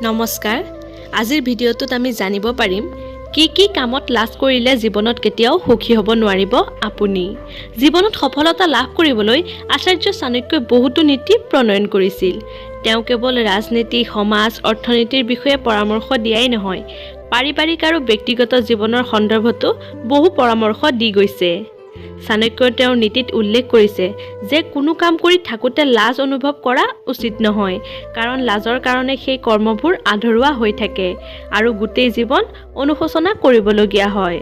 নমস্কাৰ আজিৰ ভিডিঅ'টোত আমি জানিব পাৰিম কি কামত লাজ কৰিলে জীৱনত কেতিয়াও সুখী হ'ব নোৱাৰিব আপুনি জীৱনত সফলতা লাভ কৰিবলৈ আচাৰ্য চাণক্যই বহুতো নীতি প্ৰণয়ন কৰিছিল তেওঁ কেৱল ৰাজনীতি সমাজ অৰ্থনীতিৰ বিষয়ে পৰামৰ্শ দিয়াই নহয় পাৰিবাৰিক আৰু ব্যক্তিগত জীৱনৰ সন্দৰ্ভতো বহু পৰামৰ্শ দি গৈছে চাণক্যই তেওঁৰ নীতিত উল্লেখ কৰিছে যে কোনো কাম কৰি থাকোতে লাজ অনুভৱ কৰা উচিত নহয় কাৰণ লাজৰ কাৰণে সেই কৰ্মবোৰ আধৰুৱা হৈ থাকে আৰু গোটেই জীৱন অনুশোচনা কৰিবলগীয়া হয়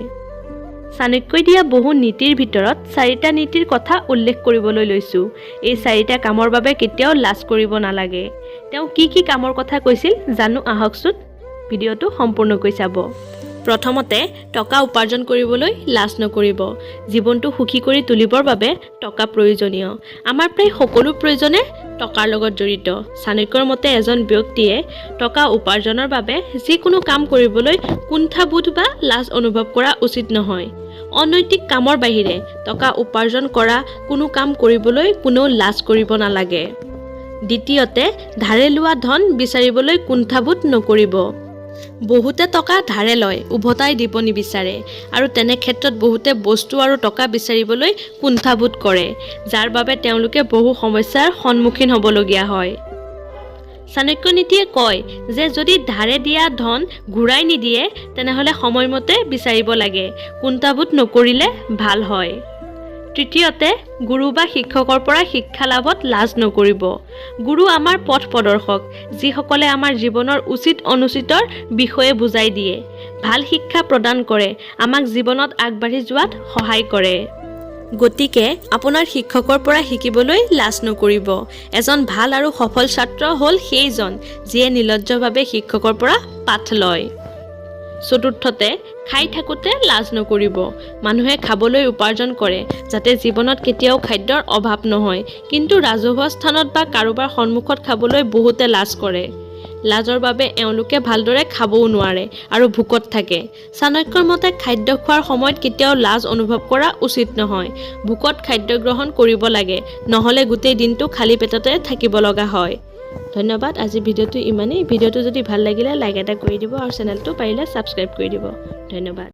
চাণক্যই দিয়া বহু নীতিৰ ভিতৰত চাৰিটা নীতিৰ কথা উল্লেখ কৰিবলৈ লৈছো এই চাৰিটা কামৰ বাবে কেতিয়াও লাজ কৰিব নালাগে তেওঁ কি কামৰ কথা কৈছিল জানো আহকচোন ভিডিঅ'টো সম্পূৰ্ণকৈ চাব প্ৰথমতে টকা উপাৰ্জন কৰিবলৈ লাজ নকৰিব জীৱনটো সুখী কৰি তুলিবৰ বাবে টকা প্ৰয়োজনীয় আমাৰ প্ৰায় সকলো প্ৰয়োজনে টকাৰ লগত জড়িত চাণক্যৰ মতে এজন ব্যক্তিয়ে টকা উপাৰ্জনৰ বাবে যিকোনো কাম কৰিবলৈ কুণ্ঠাবোধ বা লাজ অনুভৱ কৰা উচিত নহয় অনৈতিক কামৰ বাহিৰে টকা উপাৰ্জন কৰা কোনো কাম কৰিবলৈ কোনো লাজ কৰিব নালাগে দ্বিতীয়তে ধাৰে লোৱা ধন বিচাৰিবলৈ কুণ্ঠাবোধ নকৰিব বহুতে টকা ধাৰে লয় উভতাই দিব নিবিচাৰে আৰু তেনে ক্ষেত্ৰত বহুতে বস্তু আৰু টকা বিচাৰিবলৈ কুণ্ঠাবোধ কৰে যাৰ বাবে তেওঁলোকে বহু সমস্যাৰ সন্মুখীন হ'বলগীয়া হয় চাণক্য নীতিয়ে কয় যে যদি ধাৰে দিয়া ধন ঘূৰাই নিদিয়ে তেনেহলে সময়মতে বিচাৰিব লাগে কুণ্ঠাবোধ নকৰিলে ভাল হয় তৃতীয়তে গুৰু বা শিক্ষকৰ পৰা শিক্ষা লাভত লাজ নকৰিব গুৰু আমাৰ পথ প্ৰদৰ্শক যিসকলে আমাৰ জীৱনৰ উচিত অনুচিতৰ বিষয়ে বুজাই দিয়ে ভাল শিক্ষা প্ৰদান কৰে আমাক জীৱনত আগবাঢ়ি যোৱাত সহায় কৰে গতিকে আপোনাৰ শিক্ষকৰ পৰা শিকিবলৈ লাজ নকৰিব এজন ভাল আৰু সফল ছাত্ৰ হ'ল সেইজন যিয়ে নিলজ্জভাৱে শিক্ষকৰ পৰা পাঠ লয় চতুৰ্থতে খাই থাকোতে লাজ নকৰিব মানুহে খাবলৈ উপাৰ্জন কৰে যাতে জীৱনত কেতিয়াও খাদ্যৰ অভাৱ নহয় কিন্তু ৰাজহুৱা স্থানত বা কাৰোবাৰ সন্মুখত খাবলৈ বহুতে লাজ কৰে লাজৰ বাবে এওঁলোকে ভালদৰে খাবও নোৱাৰে আৰু ভোকত থাকে চাণক্যৰ মতে খাদ্য খোৱাৰ সময়ত কেতিয়াও লাজ অনুভৱ কৰা উচিত নহয় ভোকত খাদ্য গ্ৰহণ কৰিব লাগে নহলে গোটেই দিনটো খালী পেটতে থাকিব লগা হয় ধন্যবাদ আজি ভিডিঅ'টো ইমানেই ভিডিঅ'টো যদি ভাল লাগিলে লাইক এটা কৰি দিব আৰু চেনেলটো পাৰিলে সাবস্ক্ৰাইব কৰি দিব ধন্যবাদ